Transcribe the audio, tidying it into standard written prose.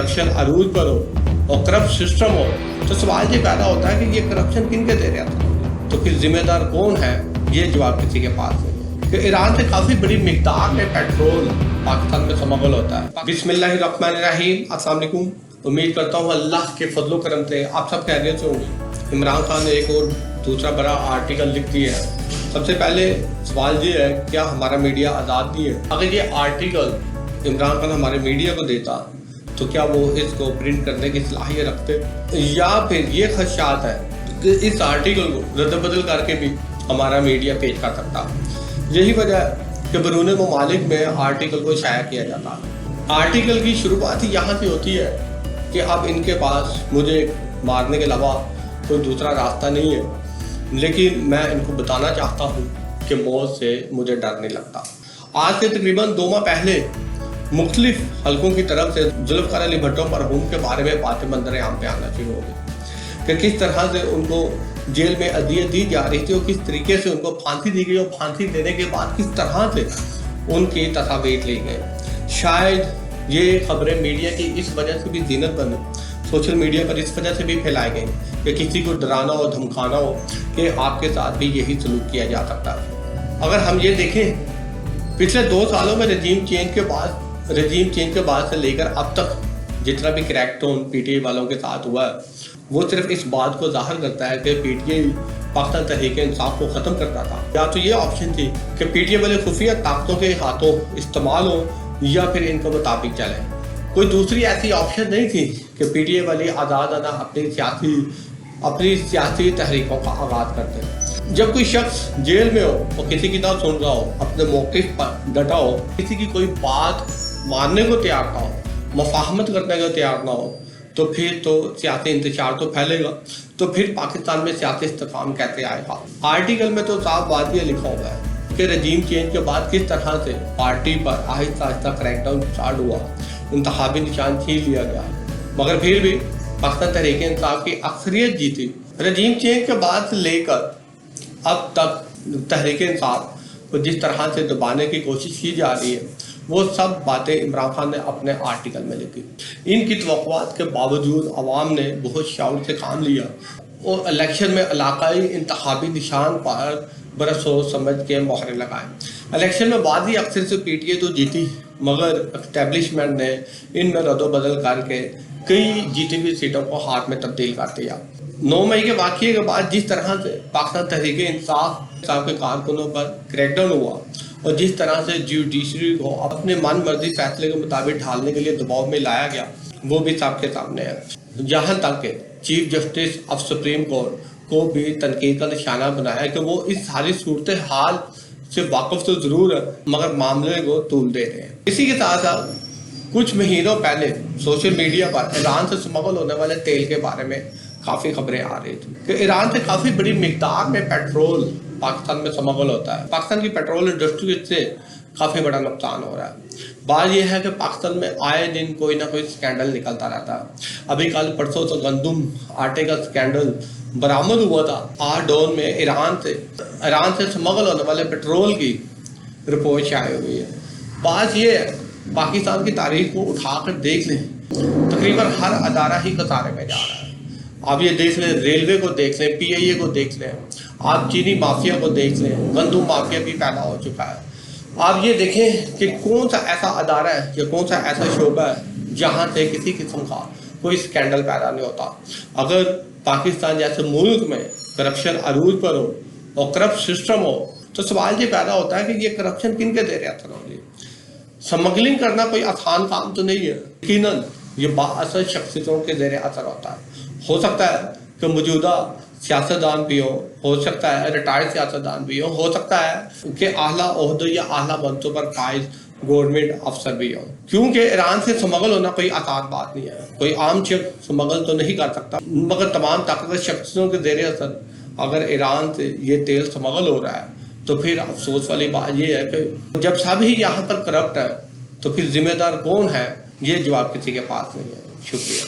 Corruption अरूज पर हो और करप्ट सिस्टम हो, तो सवाल ये पैदा होता है कि ये करप्शन किन के दे रहा था, तो फिर जिम्मेदार कौन है, ये जवाब किसी के पास नहीं है। कि ईरान से काफ़ी बड़ी मिकदार में पेट्रोल पाकिस्तान में स्मगल होता है। बिस्मिल्लाहिर्रहमानिर्रहीम, अस्सलाम वालेकुम। उम्मीद करता हूँ अल्लाह के फजलो करम से आप सब खैरियत से होंगे। इमरान खान ने एक और दूसरा बड़ा आर्टिकल लिख दिया है। सबसे पहले सवाल ये है, क्या हमारा मीडिया आज़ाद नहीं है? अगर ये आर्टिकल इमरान खान हमारे मीडिया को देता तो क्या वो इसको प्रिंट करने की सलाहियत रखते, या फिर ये खदशात है कि इस आर्टिकल को रद्द बदल करके भी हमारा मीडिया पेश कर सकता। यही वजह है कि बैरून ममालिक में आर्टिकल को शाया किया जाता है। आर्टिकल की शुरुआत ही यहाँ से होती है कि अब इनके पास मुझे मारने के अलावा कोई दूसरा रास्ता नहीं है, लेकिन मैं इनको बताना चाहता हूँ कि मौत से मुझे डर नहीं लगता। आज से तकरीबन 2 माह पहले मुख्तलिफ हलकों की तरफ से जुल्फ़िकार अली भुट्टो मरहूम के बारे में बातें मंजर आम पे आना शुरू हो गई कि किस तरह से उनको जेल में अदियत दी जा रही थी और किस तरीके से उनको फांसी दी गई और फांसी देने के बाद किस तरह से उनकी तस्वीर ली गई। शायद ये खबरें मीडिया की इस वजह से भी जीनत बनी, सोशल मीडिया पर इस वजह से भी फैलाई गई कि किसी को डराना हो, धमकाना हो कि आपके साथ भी यही सलूक किया जा सकता है। अगर हम ये देखें, पिछले 2 सालों में रजीम चेंज के बाद से लेकर अब तक जितना भी क्रैकडाउन पीटीआई वालों के साथ हुआ है, वो सिर्फ इस बात को जाहिर करता है कि पीटीआई पाकिस्तान तहरीक इंसाफ को ख़त्म करता था। या तो ये ऑप्शन थी कि पीटीआई वाले खुफिया ताकतों के हाथों इस्तेमाल हो या फिर इनके मुताबिक चले। कोई दूसरी ऐसी ऑप्शन नहीं थी कि पीटीआई वाली आज़ादाना अपनी सियासी तहरीकों का आगाज़ करते। जब कोई शख्स जेल में हो और किसी की ना सुन रहा हो, अपने मौक़िफ़ पर डटा हो, किसी की कोई बात मानने को तैयार ना हो, मुफाहमत करने को तैयार ना हो, तो फिर तो सियासी इंतशार तो फैलेगा, तो फिर पाकिस्तान में सियासी इस्तेकाम कैसे आएगा। आर्टिकल में तो साफ बात ये लिखा हुआ है कि रजीम चेंज के बाद किस तरह से पार्टी पर आहिस्ता आहिस्ता क्रैकडाउन स्टार्ट हुआ, इंतखाबी निशान छीन लिया गया, मगर फिर भी पाकिस्तान तहरीक इंसाफ की अक्सरियत जीती। रजीम चेंज के बाद से लेकर अब तक तहरीक इंसाफ को जिस तरह से दबाने की कोशिश की जा रही है, वो सब बातें इमरान खान ने अपने आर्टिकल में लिखी। इनकी तवक्कुआत के बावजूद अवाम ने बहुत शौक़ से काम लिया और इलेक्शन में इलाकाई इंतखाबी निशान पर बड़ा सोच समझ के मोहरें लगाए। इलेक्शन में बाजी अक्सर से पीटीआई तो जीती, मगर एस्टेब्लिशमेंट ने इनमें रद्द बदल करके कई जीती हुई सीटों को हाथ में तब्दील कर दिया। 9 मई के वाक़ये के बाद जिस तरह से पाकिस्तान तहरीक इंसाफ के कारकुनों पर क्रैकडाउन हुआ और जिस तरह से जुडिशरी को अपने मन मर्जी फैसले के मुताबिक ढालने के लिए दबाव में लाया गया, वो भी सबके सामने है। जहाँ तक कि chief justice of supreme court को भी तनकीद का निशाना बनाया कि वो इस सारी सूरत हाल से वाकिफ तो ज़रूर है, मगर मामले को तूल दे रहे हैं। इसी के साथ साथ कुछ महीनों पहले सोशल मीडिया पर ईरान से स्मगल होने वाले तेल के बारे में काफ़ी खबरें आ रही थी कि ईरान से काफ़ी बड़ी मिकदार में पेट्रोल पाकिस्तान में स्मगल होता है। पाकिस्तान की पेट्रोल इंडस्ट्री से काफ़ी बड़ा नुकसान हो रहा है। बात यह है कि पाकिस्तान में आए दिन कोई ना कोई स्कैंडल निकलता रहता है। अभी कल परसों तो गंदम आटे का स्कैंडल बरामद हुआ था। आरडोन में ईरान से स्मगल होने वाले पेट्रोल की रिपोर्ट शाये हुई है। बात यह है, पाकिस्तान की तारीख को उठाकर देख लें, तकरीबन हर अदारा ही कतारे में जा रहा है। आप ये देख लें, रेलवे को देख लें, पीआईए को देख लें, आप चीनी माफिया को देख लें, गंदम माफिया भी पैदा हो चुका है। आप ये देखें कि कौन सा ऐसा अदारा है या कौन सा ऐसा शोबा है जहाँ से किसी किस्म का कोई स्कैंडल पैदा नहीं होता। अगर पाकिस्तान जैसे मुल्क में करप्शन अरूज पर हो और करप्ट सिस्टम हो, तो सवाल ये पैदा होता है कि ये करप्शन किन के ज़ेर असर होगी। स्मगलिंग करना कोई आसान काम तो नहीं है, यकीनन ये बाअसर शख्सियतों के ज़ेर असर होता है। हो सकता है कि मौजूदा सियासतदान भी हो सकता है रिटायर्ड सियासतदान भी हो सकता है कि आला ओहदे या आला मंसब पर फाइज गवर्नमेंट अफसर भी हो, क्योंकि ईरान से स्मगल होना कोई आसान बात नहीं है। कोई आम शख्स स्मगल तो नहीं कर सकता, मगर तमाम ताकतवर शख्सियतों के ज़ेर असर अगर ईरान से ये तेल स्मगल हो रहा है, तो फिर अफसोस वाली बात ये है कि जब सभी यहाँ पर करप्ट है, तो फिर जिम्मेदार कौन है, ये जवाब किसी के पास नहीं है। शुक्रिया।